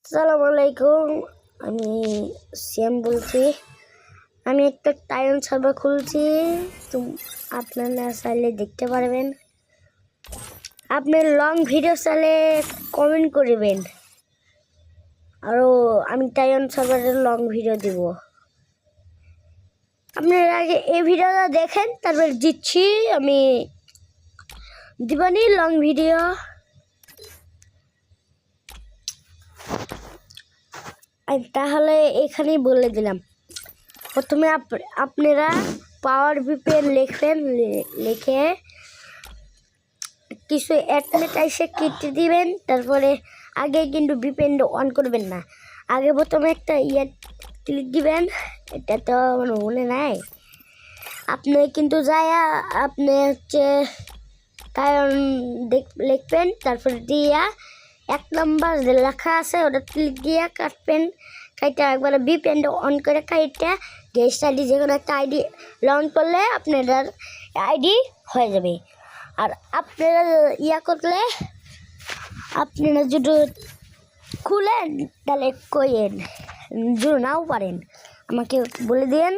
আসসালামু আলাইকুম। আমি শ্যাম বলছি। আমি একটা টাইম সার্ভার খুলছি, তো আপনারা চাইলে দেখতে পারবেন। আপনি লং ভিডিও চাইলে কমেন্ট করবেন, আরও আমি টাইম সার্ভারের লং ভিডিও দিব। আপনারা আগে এই ভিডিওটা দেখেন, তারপর দিচ্ছি আমি দিবানি লং ভিডিও। তাহলে এখানেই বলে দিলাম। প্রথমে আপনারা পাওয়ার ভিপিএন লিখবেন, লিখে কিছু অ্যাডমিট এসে কেটে দিবেন। তারপরে আগে কিন্তু ভিপিএনটা অন করবেন না, আগে প্রথমে একটা ক্লিক দিবেন। এটা তো আমার মনে নাই। আপনি কিন্তু যাইয়া আপনি হচ্ছে কারণ লিখবেন, তারপরে দিয়া 1 নম্বর যে লেখা আছে ওটা ক্লিক দিয়ে কাটবেন। কাইটা একবার ভিপিএনটা অন করে কাইটা গেস্ট আইডি যে কোনো একটা আইডি লঞ্চ করলে আপনার আইডি হয়ে যাবে। আর আপনারা করলে আপনারা যদি খুলেন তাহলে কইেন, যদি নাও পারেন আমাকে বলে দিন।